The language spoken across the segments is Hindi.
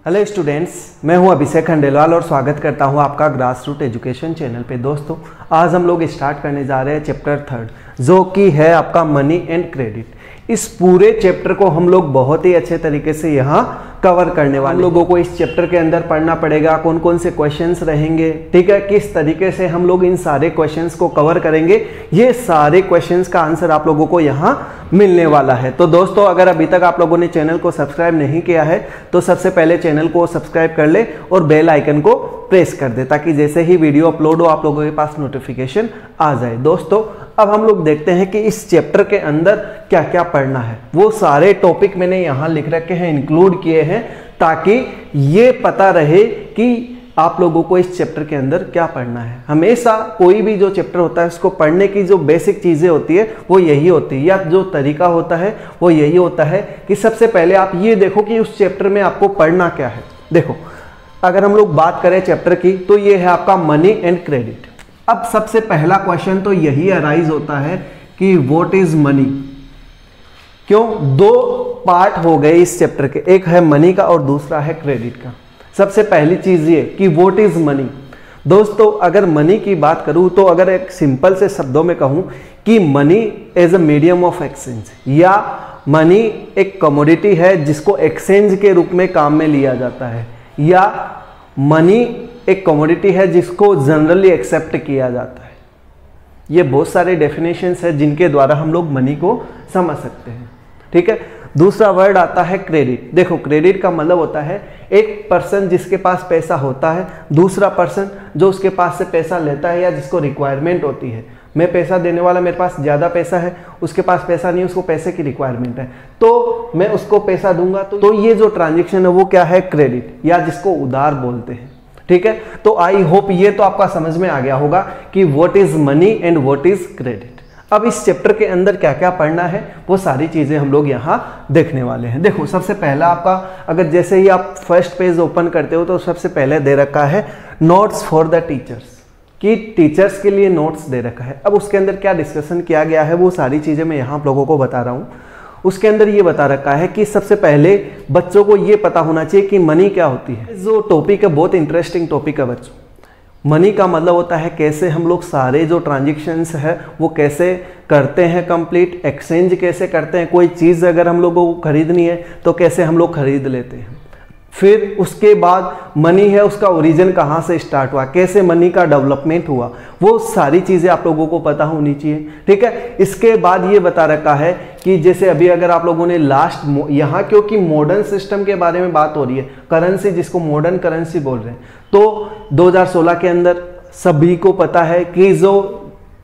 हेलो स्टूडेंट्स, मैं हूं अभिषेक खंडेलवाल और स्वागत करता हूं आपका ग्रास रूट एजुकेशन चैनल पे। दोस्तों, आज हम लोग स्टार्ट करने जा रहे हैं चैप्टर 3 जो कि है आपका मनी एंड क्रेडिट। इस पूरे चैप्टर को हम लोग बहुत ही अच्छे तरीके से यहाँ कवर करने वाले। हम लोगों को इस चैप्टर के अंदर पढ़ना पड़ेगा कौन कौन से क्वेश्चंस रहेंगे, ठीक है, किस तरीके से हम लोग इन सारे क्वेश्चंस को कवर करेंगे। ये सारे क्वेश्चंस का आंसर आप लोगों को यहाँ मिलने वाला है। तो दोस्तों, अगर अभी तक आप लोगों ने चैनल को सब्सक्राइब नहीं किया है तो सबसे पहले चैनल को सब्सक्राइब कर ले और बेल आइकन को प्रेस कर दे ताकि जैसे ही वीडियो अपलोड हो आप लोगों के पास नोटिफिकेशन आ जाए। दोस्तों, अब हम लोग देखते हैं कि इस चैप्टर के अंदर क्या क्या पढ़ना है। वो सारे टॉपिक मैंने यहाँ लिख रखे हैं, इंक्लूड किए हैं, ताकि ये पता रहे कि आप लोगों को इस चैप्टर के अंदर क्या पढ़ना है। हमेशा कोई भी जो चैप्टर होता है उसको पढ़ने की जो बेसिक चीज़ें होती है वो यही होती है, या जो तरीका होता है वो यही होता है कि सबसे पहले आप ये देखो कि उस चैप्टर में आपको पढ़ना क्या है। देखो, अगर हम लोग बात करें चैप्टर की तो ये है आपका मनी एंड क्रेडिट। अब सबसे पहला क्वेश्चन तो यही अराइज होता है कि व्हाट इज मनी। क्यों? दो पार्ट हो गए इस चैप्टर के, एक है मनी का और दूसरा है क्रेडिट का। सबसे पहली चीज ये कि व्हाट इज मनी। दोस्तों, अगर मनी की बात करूं तो अगर एक सिंपल से शब्दों में कहूं कि money as a medium of exchange, या मनी एक कमोडिटी है जिसको एक्सचेंज के रूप में काम में लिया जाता है, या मनी एक कमोडिटी है जिसको जनरली एक्सेप्ट किया जाता है। ये बहुत सारे डेफिनेशंस है जिनके द्वारा हम लोग मनी को समझ सकते हैं, ठीक है। दूसरा वर्ड आता है क्रेडिट। देखो, क्रेडिट का मतलब होता है एक पर्सन जिसके पास पैसा होता है, दूसरा पर्सन जो उसके पास से पैसा लेता है या जिसको रिक्वायरमेंट होती है। मैं पैसा देने वाला, मेरे पास ज़्यादा पैसा है, उसके पास पैसा नहीं, उसको पैसे की रिक्वायरमेंट है, तो मैं उसको पैसा दूंगा। तो ये जो ट्रांजेक्शन है वो क्या है? क्रेडिट, या जिसको उधार बोलते हैं, ठीक है। तो आई होप ये तो आपका समझ में आ गया होगा कि what is money and what is credit. अब इस चैप्टर के अंदर क्या क्या पढ़ना है वो सारी चीजें हम लोग यहाँ देखने वाले हैं। देखो, सबसे पहला आपका, अगर जैसे ही आप फर्स्ट पेज ओपन करते हो तो सबसे पहले दे रखा है नोट्स फॉर द टीचर्स, कि टीचर्स के लिए नोट्स दे रखा है। अब उसके अंदर क्या डिस्कशन किया गया है वो सारी चीजें मैं यहाँ आप लोगों को बता रहा हूँ। उसके अंदर ये बता रखा है कि सबसे पहले बच्चों को ये पता होना चाहिए कि मनी क्या होती है। जो टॉपिक है बहुत इंटरेस्टिंग टॉपिक है बच्चों। मनी का मतलब होता है कैसे हम लोग सारे जो ट्रांजेक्शन्स है वो कैसे करते हैं कंप्लीट, एक्सचेंज कैसे करते हैं, कोई चीज़ अगर हम लोगों को खरीदनी है तो कैसे हम लोग खरीद लेते हैं। फिर उसके बाद मनी है, उसका ओरिजिन कहाँ से स्टार्ट हुआ, कैसे मनी का डेवलपमेंट हुआ, वो सारी चीज़ें आप लोगों को पता होनी चाहिए, ठीक है। इसके बाद ये बता रखा है कि जैसे अभी अगर आप लोगों ने लास्ट यहाँ, क्योंकि मॉडर्न सिस्टम के बारे में बात हो रही है, करेंसी जिसको मॉडर्न करेंसी बोल रहे हैं, तो 2016 के अंदर सभी को पता है कि जो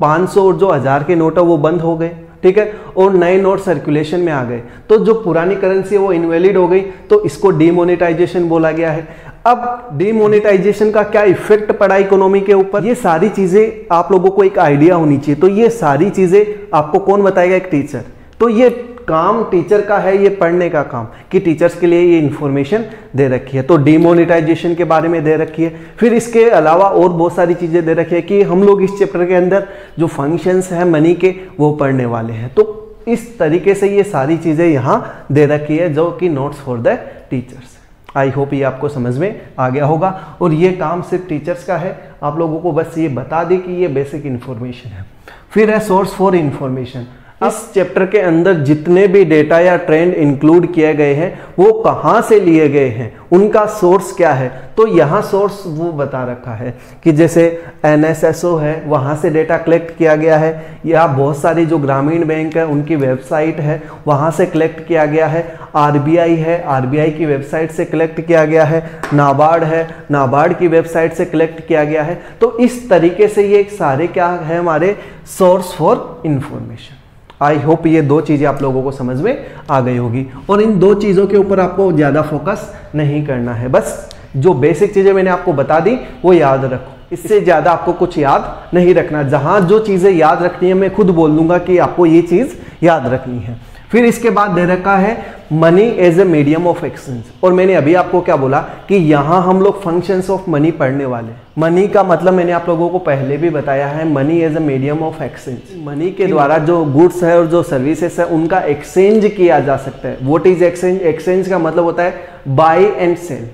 500 और जो 1000 के नोट है वो बंद हो गए, ठीक है, और नए नोट सर्कुलेशन में आ गए। तो जो पुरानी करेंसी है वो इनवैलिड हो गई, तो इसको डीमोनेटाइजेशन बोला गया है। अब डीमोनेटाइजेशन का क्या इफेक्ट पड़ा इकोनॉमी के ऊपर, ये सारी चीजें आप लोगों को एक आइडिया होनी चाहिए। तो ये सारी चीजें आपको कौन बताएगा? एक टीचर। तो ये काम टीचर का है, ये पढ़ने का काम, कि टीचर्स के लिए ये इंफॉर्मेशन दे रखी है। तो डीमोनेटाइजेशन के बारे में दे रखी है। फिर इसके अलावा और बहुत सारी चीज़ें दे रखी है कि हम लोग इस चैप्टर के अंदर जो फंक्शंस हैं मनी के वो पढ़ने वाले हैं। तो इस तरीके से ये सारी चीज़ें यहाँ दे रखी है जो कि notes for the teachers. I hope ये आपको समझ में आ गया होगा। और ये काम सिर्फ टीचर्स का है, आप लोगों को बस ये बता दें कि ये बेसिक इन्फॉर्मेशन है। फिर है सोर्स फॉर इन्फॉर्मेशन। इस चैप्टर के अंदर जितने भी डेटा या ट्रेंड इंक्लूड किए गए हैं वो कहाँ से लिए गए हैं, उनका सोर्स क्या है। तो यहाँ सोर्स वो बता रखा है कि जैसे NSSO है वहाँ से डेटा कलेक्ट किया गया है, या बहुत सारी जो ग्रामीण बैंक है उनकी वेबसाइट है वहाँ से कलेक्ट किया गया है, RBI है RBI की वेबसाइट से कलेक्ट किया गया है, नाबार्ड है नाबार्ड की वेबसाइट से कलेक्ट किया गया है। तो इस तरीके से ये सारे क्या है हमारे source for information. I hope ये दो चीज़ें आप लोगों को समझ में आ गई होगी, और इन दो चीज़ों के ऊपर आपको ज़्यादा फोकस नहीं करना है। बस जो बेसिक चीज़ें मैंने आपको बता दी वो याद रखो, इससे ज़्यादा आपको कुछ याद नहीं रखना। जहाँ जो चीज़ें याद रखनी है मैं खुद बोल दूंगा कि आपको ये चीज़ याद रखनी है। फिर इसके बाद दे रखा है money as a medium of exchange, और मैंने अभी आपको क्या बोला कि यहाँ हम लोग फंक्शंस ऑफ मनी पढ़ने वाले। मनी का मतलब मैंने आप लोगों को पहले भी बताया है, money as a medium of exchange. मनी के द्वारा जो गुड्स है और जो सर्विसेज है उनका एक्सचेंज किया जा सकता है। What is exchange? एक्सचेंज का मतलब होता है बाय एंड सेल,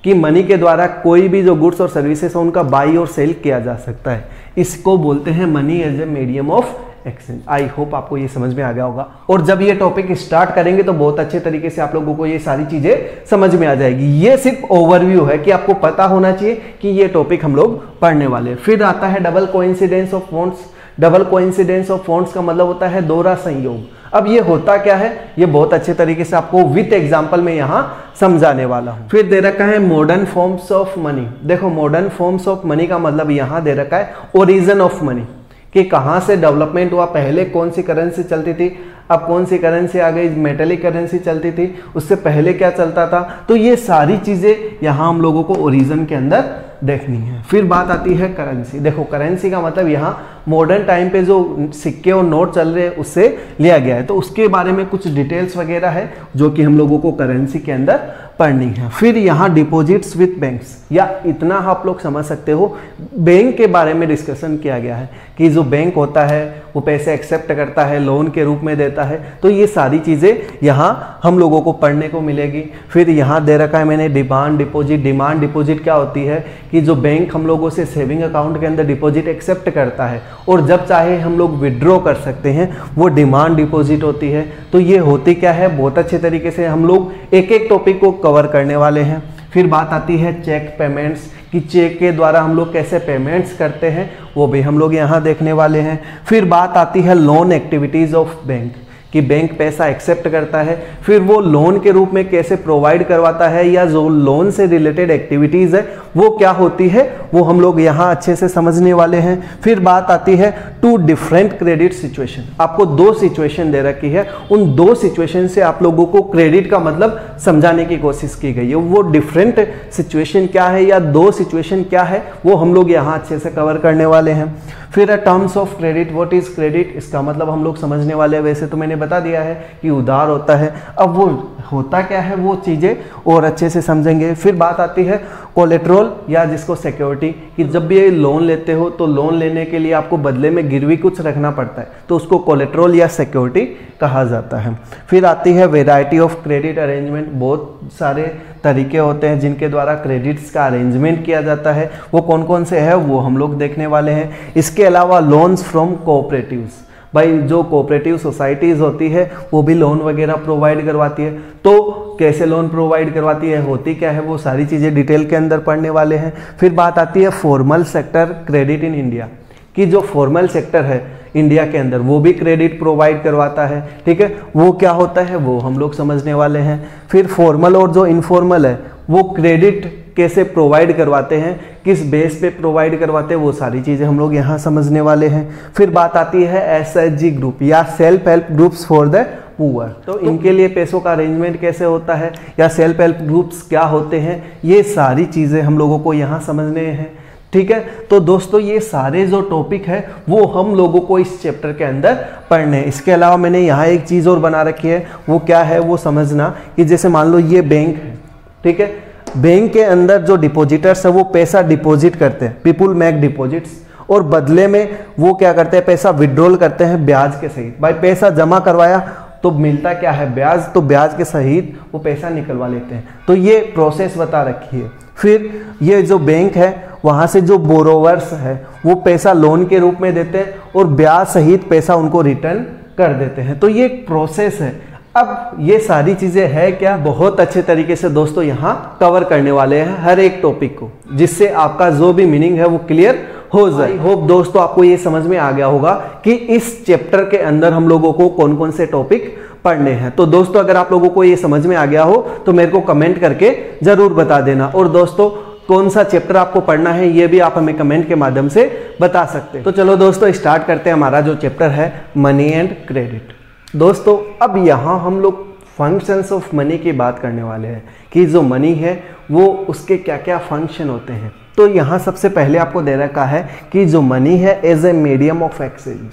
कि मनी के द्वारा कोई भी जो गुड्स और सर्विसेज है उनका बाई और सेल किया जा सकता है। इसको बोलते हैं money as a medium of exchange. I hope आपको ये समझ में आ गया होगा, और जब ये टॉपिक स्टार्ट करेंगे तो बहुत अच्छे तरीके से आप लोगों को ये सारी चीजें समझ में आ जाएगी। ये सिर्फ ओवरव्यू है कि आपको पता होना चाहिए कि ये टॉपिक हम लोग पढ़ने वाले हैं। फिर आता है double coincidence of fonts. Double coincidence of fonts का मतलब होता है दोहरा संयोग। अब ये होता क्या है, ये बहुत अच्छे तरीके से आपको विथ एग्जांपल में यहां समझाने वाला हूं। फिर दे रखा है मॉडर्न फॉर्म्स ऑफ मनी। देखो मॉडर्न फॉर्म्स ऑफ मनी का मतलब यहां दे रखा है ओरिजिन ऑफ मनी, कि कहां से डेवलपमेंट हुआ, पहले कौन सी करेंसी चलती थी, अब कौन सी करेंसी आ गई, मेटेलिक करेंसी चलती थी, उससे पहले क्या चलता था। तो ये सारी चीजें यहां हम लोगों को ओरिजिन के अंदर देखनी है। फिर बात आती है करेंसी। देखो करेंसी का मतलब यहाँ मॉडर्न टाइम पे जो सिक्के और नोट चल रहे हैं उससे लिया गया है, तो उसके बारे में कुछ डिटेल्स वगैरह है जो कि हम लोगों को करेंसी के अंदर पढ़नी है। फिर यहाँ डिपॉजिट्स विथ बैंक्स, या इतना आप लोग समझ सकते हो बैंक के बारे में डिस्कशन किया गया है कि जो बैंक होता है वो पैसे एक्सेप्ट करता है, लोन के रूप में देता है, तो ये सारी चीज़ें यहाँ हम लोगों को पढ़ने को मिलेगी। फिर यहाँ दे रखा है मैंने डिमांड डिपॉजिट। डिमांड डिपॉजिट क्या होती है कि जो बैंक हम लोगों से सेविंग अकाउंट के अंदर डिपॉजिट एक्सेप्ट करता है और जब चाहे हम लोग विड्रॉ कर सकते हैं, वो डिमांड डिपॉजिट होती है। तो ये होती क्या है, बहुत अच्छे तरीके से हम लोग एक एक टॉपिक को कवर करने वाले हैं। फिर बात आती है चेक पेमेंट्स, कि चेक के द्वारा हम लोग कैसे पेमेंट्स करते हैं, वो भी हम लोग यहाँ देखने वाले हैं। फिर बात आती है लोन एक्टिविटीज़ ऑफ बैंक, कि बैंक पैसा एक्सेप्ट करता है, फिर वो लोन के रूप में कैसे प्रोवाइड करवाता है, या जो लोन से रिलेटेड एक्टिविटीज़ है वो क्या होती है, वो हम लोग यहाँ अच्छे से समझने वाले हैं। फिर बात आती है टू डिफरेंट क्रेडिट सिचुएशन। आपको दो सिचुएशन दे रखी है, उन दो सिचुएशन से आप लोगों को क्रेडिट का मतलब समझाने की कोशिश की गई है। वो डिफरेंट सिचुएशन क्या है या दो सिचुएशन क्या है, वो हम लोग यहाँ अच्छे से कवर करने वाले हैं। फिर terms of credit, what is credit, इसका मतलब हम लोग समझने वाले हैं। वैसे तो मैंने बता दिया है कि उधार होता है, अब वो होता क्या है वो चीज़ें और अच्छे से समझेंगे। फिर बात आती है कोलेट्रल, या जिसको सिक्योरिटी, कि जब भी ये लोन लेते हो तो लोन लेने के लिए आपको बदले में गिरवी कुछ रखना पड़ता है, तो उसको कोलेट्रल या सिक्योरिटी कहा जाता है। फिर आती है वेराइटी ऑफ क्रेडिट अरेंजमेंट। बहुत सारे तरीके होते हैं जिनके द्वारा क्रेडिट्स का अरेंजमेंट किया जाता है, वो कौन कौन से है वो हम लोग देखने वाले हैं। इसके अलावा लोन्स फ्रॉम कोऑपरेटिव्स, भाई जो कोऑपरेटिव सोसाइटीज़ होती है वो भी लोन वगैरह प्रोवाइड करवाती है, तो कैसे लोन प्रोवाइड करवाती है, होती क्या है, वो सारी चीज़ें डिटेल के अंदर पढ़ने वाले हैं। फिर बात आती है formal sector credit in India, कि जो फॉर्मल सेक्टर है इंडिया के अंदर वो भी क्रेडिट प्रोवाइड करवाता है, ठीक है, वो क्या होता है वो हम लोग समझने वाले हैं। फिर फॉर्मल और जो इनफॉर्मल है वो क्रेडिट कैसे प्रोवाइड करवाते हैं, किस बेस पे प्रोवाइड करवाते हैं, वो सारी चीज़ें हम लोग यहाँ समझने वाले हैं। फिर बात आती है एसएचजी ग्रुप या self help groups for the poor, तो इनके लिए पैसों का अरेंजमेंट कैसे होता है या सेल्फ हेल्प ग्रुप्स क्या होते हैं, ये सारी चीज़ें हम लोगों को यहाँ समझने हैं, ठीक है। तो दोस्तों ये सारे जो टॉपिक है वो हम लोगों को इस चैप्टर के अंदर पढ़ने हैं। इसके अलावा मैंने यहाँ एक चीज़ और बना रखी है, वो क्या है वो समझना, कि जैसे मान लो ये बैंक है, ठीक है, बैंक के अंदर जो डिपॉजिटर्स है वो पैसा डिपॉजिट करते हैं, पीपुल मेक डिपॉजिट्स, और बदले में वो क्या करते हैं पैसा विड्रॉल करते हैं ब्याज के सहित। भाई पैसा जमा करवाया तो मिलता क्या है ब्याज, तो ब्याज के सहित वो पैसा निकलवा लेते हैं, तो ये प्रोसेस बता रखी है। फिर ये जो बैंक है वहाँ से जो बोरोवर्स है वो पैसा लोन के रूप में देते हैं और ब्याज सहित पैसा उनको रिटर्न कर देते हैं, तो ये एक प्रोसेस है। अब ये सारी चीज़ें है क्या, बहुत अच्छे तरीके से दोस्तों यहाँ कवर करने वाले हैं हर एक टॉपिक को, जिससे आपका जो भी मीनिंग है वो क्लियर हो जाए। होप दोस्तों आपको ये समझ में आ गया होगा कि इस चैप्टर के अंदर हम लोगों को कौन कौन से टॉपिक पढ़ने हैं। तो दोस्तों अगर आप लोगों को ये समझ में आ गया हो तो मेरे को कमेंट करके जरूर बता देना, और दोस्तों कौन सा चैप्टर आपको पढ़ना है ये भी आप हमें कमेंट के माध्यम से बता सकते हैं। तो चलो दोस्तों स्टार्ट करते हैं हमारा जो चैप्टर है मनी एंड क्रेडिट। दोस्तों अब यहाँ हम लोग फंक्शंस ऑफ मनी की बात करने वाले हैं, कि जो मनी है वो उसके क्या क्या फंक्शन होते हैं। तो यहाँ सबसे पहले आपको दे रखा है कि जो मनी है as a medium of exchange,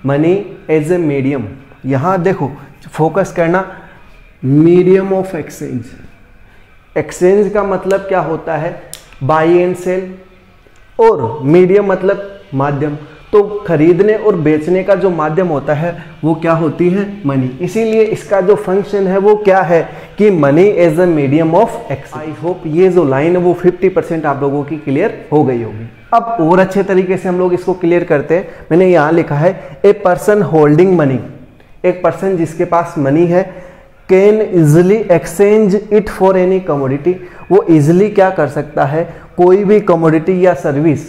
money as a medium, यहाँ देखो फोकस करना, मीडियम ऑफ एक्सचेंज। एक्सचेंज का मतलब क्या होता है, बाई एंड सेल, और मीडियम मतलब माध्यम। तो खरीदने और बेचने का जो माध्यम होता है वो क्या होती है? मनी। इसीलिए इसका जो फंक्शन है वो क्या है कि money as a medium of exchange. I hope ये जो लाइन है वो 50% आप लोगों की क्लियर हो गई होगी। अब और अच्छे तरीके से हम लोग इसको क्लियर करते हैं। मैंने यहाँ लिखा है ए पर्सन होल्डिंग मनी, एक पर्सन जिसके पास मनी है, can easily exchange it for any commodity, वो इजिली क्या कर सकता है, कोई भी कमोडिटी या सर्विस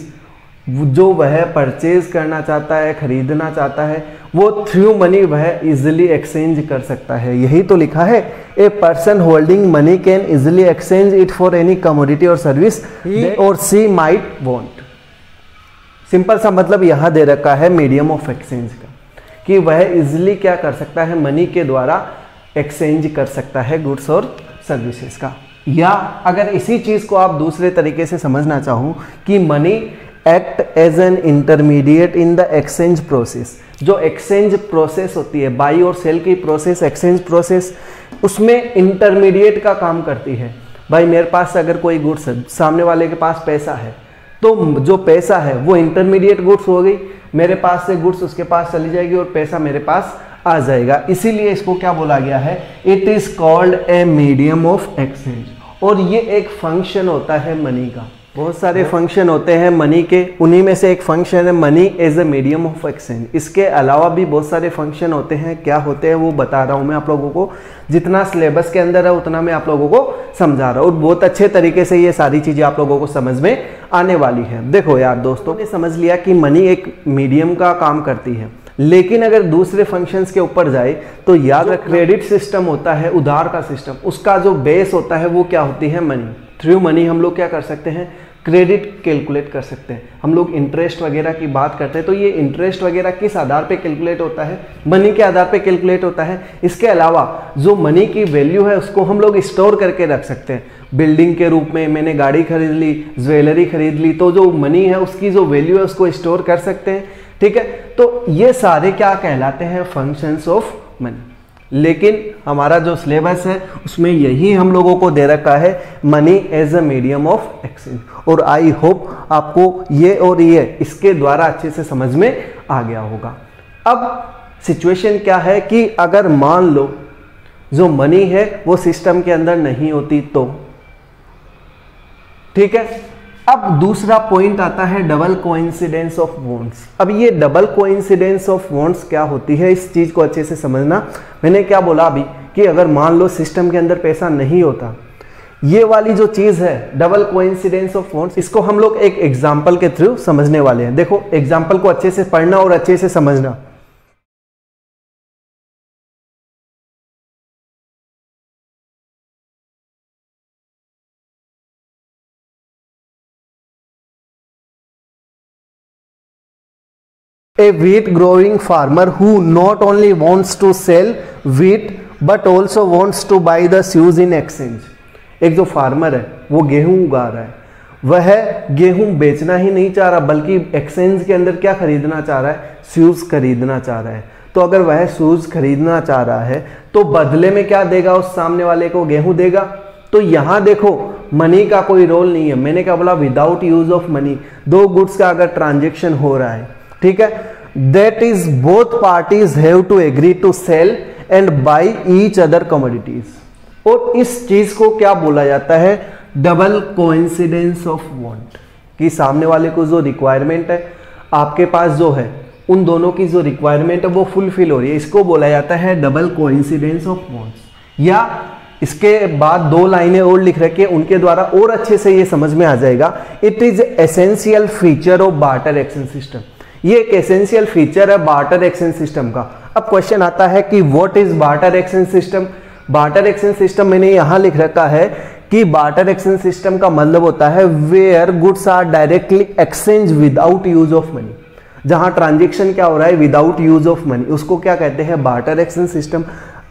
जो वह परचेज करना चाहता है, खरीदना चाहता है, वो थ्रू मनी वह इजिली एक्सचेंज कर सकता है। यही तो लिखा है, a person holding money can easily exchange it for any commodity और सर्विस ही और सी माइट वांट। सिंपल सा मतलब यहां दे रखा है मीडियम ऑफ एक्सचेंज का, कि वह इजिली क्या कर सकता है, मनी के द्वारा एक्सचेंज कर सकता है गुड्स और सर्विसेज का। या अगर इसी चीज को आप दूसरे तरीके से समझना चाहो कि money act as an intermediate in the exchange process, जो एक्सचेंज प्रोसेस होती है, बाई और सेल की प्रोसेस, एक्सचेंज प्रोसेस, उसमें इंटरमीडिएट का काम करती है। भाई मेरे पास अगर कोई गुड्स है, सामने वाले के पास पैसा है, तो जो पैसा है वो इंटरमीडिएट गुड्स हो गई, मेरे पास से गुड्स उसके पास चली जाएगी और पैसा मेरे पास आ जाएगा। इसीलिए इसको क्या बोला गया है, it is called a medium of exchange. और ये एक फंक्शन होता है मनी का। बहुत सारे फंक्शन होते हैं मनी के, उन्हीं में से एक फंक्शन है money as a medium of exchange. इसके अलावा भी बहुत सारे फंक्शन होते हैं, क्या होते हैं वो बता रहा हूं मैं आप लोगों को। जितना सिलेबस के अंदर है उतना मैं आप लोगों को समझा रहा हूं और बहुत अच्छे तरीके से ये सारी चीजें आप लोगों को समझ में आने वाली है। देखो यार दोस्तों, ने समझ लिया कि मनी एक मीडियम का काम करती है, लेकिन अगर दूसरे फंक्शंस के ऊपर जाए तो याद रख, क्रेडिट सिस्टम होता है, उधार का सिस्टम, उसका जो बेस होता है वो क्या होती है, मनी। थ्रू मनी हम लोग क्या कर सकते हैं, क्रेडिट कैलकुलेट कर सकते हैं। हम लोग इंटरेस्ट वगैरह की बात करते हैं तो ये इंटरेस्ट वगैरह किस आधार पे कैलकुलेट होता है, मनी के आधार पे कैलकुलेट होता है। इसके अलावा जो मनी की वैल्यू है उसको हम लोग स्टोर करके रख सकते हैं। बिल्डिंग के रूप में मैंने गाड़ी खरीद ली, ज्वेलरी खरीद ली, तो जो मनी है उसकी जो वैल्यू है उसको स्टोर कर सकते हैं। ठीक है, तो ये सारे क्या कहलाते हैं, फंक्शंस ऑफ मनी। लेकिन हमारा जो सिलेबस है उसमें यही हम लोगों को दे रखा है, money as a medium of exchange. और आई होप आपको ये और ये इसके द्वारा अच्छे से समझ में आ गया होगा। अब सिचुएशन क्या है कि अगर मान लो जो मनी है वो सिस्टम के अंदर नहीं होती तो, ठीक है। अब दूसरा पॉइंट आता है डबल कोइंसिडेंस ऑफ बॉन्ड्स। अब ये डबल कोइंसिडेंस ऑफ बॉन्ड्स क्या होती है, इस चीज को अच्छे से समझना। मैंने क्या बोला अभी कि अगर मान लो सिस्टम के अंदर पैसा नहीं होता, ये वाली जो चीज है डबल कोइंसिडेंस ऑफ बॉन्ड्स, इसको हम लोग एक एग्जांपल के थ्रू समझने वाले हैं। देखो एग्जांपल को अच्छे से पढ़ना और अच्छे से समझना। A wheat growing farmer who not only wants to sell wheat but also wants to buy the shoes in exchange। एक जो फार्मर है वो गेहूं उगा रहा है, वह गेहूं बेचना ही नहीं चाह रहा बल्कि एक्सचेंज के अंदर क्या खरीदना चाह रहा है, शूज खरीदना चाह रहा है। तो अगर वह शूज खरीदना चाह रहा है तो बदले में क्या देगा, उस सामने वाले को गेहूं देगा। तो यहां देखो मनी का कोई रोल नहीं है। मैंने क्या बोला, विदाउट यूज ऑफ मनी दो गुड्स का अगर ट्रांजेक्शन हो रहा है, ठीक है, that is both parties have to agree to sell and buy each other commodities. और इस चीज को क्या बोला जाता है, डबल कोइंसिडेंस ऑफ वांट, कि सामने वाले को जो रिक्वायरमेंट है, आपके पास जो है, उन दोनों की जो रिक्वायरमेंट है वो फुलफिल हो रही है। इसको बोला जाता है डबल कोइंसिडेंस ऑफ वांट्स। या इसके बाद दो लाइनें और लिख रखी है, उनके द्वारा और अच्छे से ये समझ में आ जाएगा। It is essential feature of barter exchange system. ये एक एसेंशियल फीचर है बार्टर एक्सचेंज सिस्टम का। अब क्वेश्चन आता है कि what is barter exchange system. Barter exchange system मैंने यहां लिख रखा है कि बार्टर एक्सचेंज सिस्टम का मतलब होता है where goods are directly exchange without use of money. जहां ट्रांजेक्शन क्या हो रहा है विदाउट यूज ऑफ मनी, उसको क्या कहते हैं, बार्टर एक्सचेंज सिस्टम।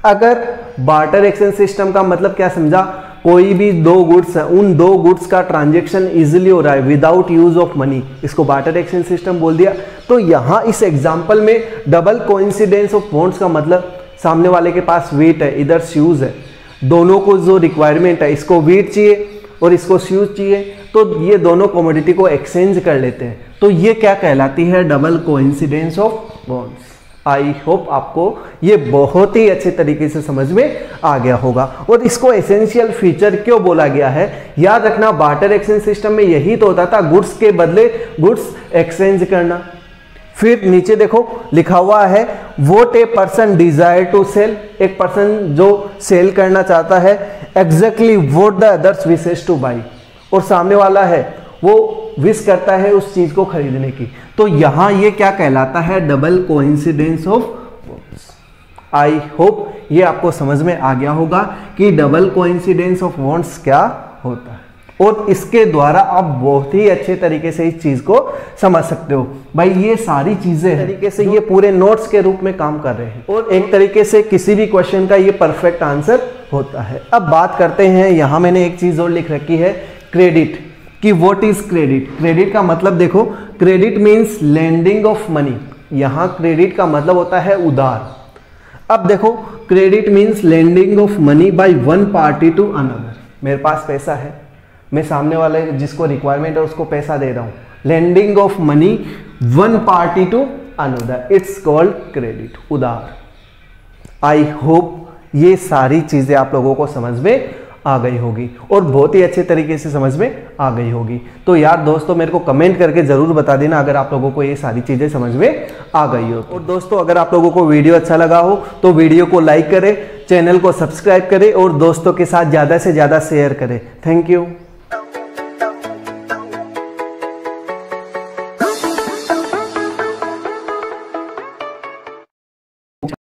अगर बार्टर एक्सचेंज सिस्टम का मतलब क्या समझा, कोई भी दो गुड्स है, उन दो गुड्स का ट्रांजेक्शन इजीली हो रहा है विदाउट यूज ऑफ मनी, इसको बार्टर एक्सचेंज सिस्टम बोल दिया। तो यहां इस एग्जांपल में डबल कोइंसिडेंस ऑफ बॉन्ड्स का मतलब, सामने वाले के पास व्हीट है, इधर शूज है, दोनों को जो रिक्वायरमेंट है, इसको व्हीट चाहिए और इसको शूज चाहिए, तो ये दोनों कमोडिटी को एक्सचेंज कर लेते हैं। तो ये क्या कहलाती है? Double coincidence of bonds. I hope आपको ये बहुत ही अच्छे तरीके से समझ में आ गया होगा। और इसको एसेंशियल फीचर क्यों बोला गया है? याद रखना, बार्टर एक्सचेंज सिस्टम में यही तो होता था, गुड्स के बदले गुड्स एक्सचेंज करना। फिर नीचे देखो लिखा हुआ है, what a person desire to sell, एक पर्सन जो सेल करना चाहता है, exactly what the others wishes to buy, और सामने वाला है वो विश करता है उस चीज को खरीदने की। तो यहां ये क्या कहलाता है? Double coincidence of bonds. I hope ये आपको समझ में आ गया होगा कि डबल कोइंसिडेंस ऑफ बॉन्ड्स क्या होता है, और इसके द्वारा आप बहुत ही अच्छे तरीके से इस चीज को समझ सकते हो। भाई ये सारी चीजें तरीके से ये पूरे नोट्स के रूप में काम कर रहे हैं, और एक तरीके से किसी भी क्वेश्चन का ये परफेक्ट आंसर होता है। अब बात करते हैं, यहां मैंने एक चीज और लिख रखी है, क्रेडिट, कि व्हाट इज क्रेडिट। क्रेडिट का मतलब देखो, credit means lending of money. यहां क्रेडिट का मतलब होता है उधार। अब देखो, credit means lending of money by one party to another. मेरे पास पैसा है, मैं सामने वाले जिसको रिक्वायरमेंट है उसको पैसा दे रहा हूं, lending of money one party to another, it's called credit, उधार। आई होप ये सारी चीजें आप लोगों को समझ में आ गई होगी, और बहुत ही अच्छे तरीके से समझ में आ गई होगी। तो यार दोस्तों, मेरे को कमेंट करके जरूर बता देना अगर आप लोगों को ये सारी चीजें समझ में आ गई हो। और दोस्तों, अगर आप लोगों को वीडियो अच्छा लगा हो तो वीडियो को लाइक करें, चैनल को सब्सक्राइब करें, और दोस्तों के साथ ज्यादा से ज्यादा शेयर करें। Thank you.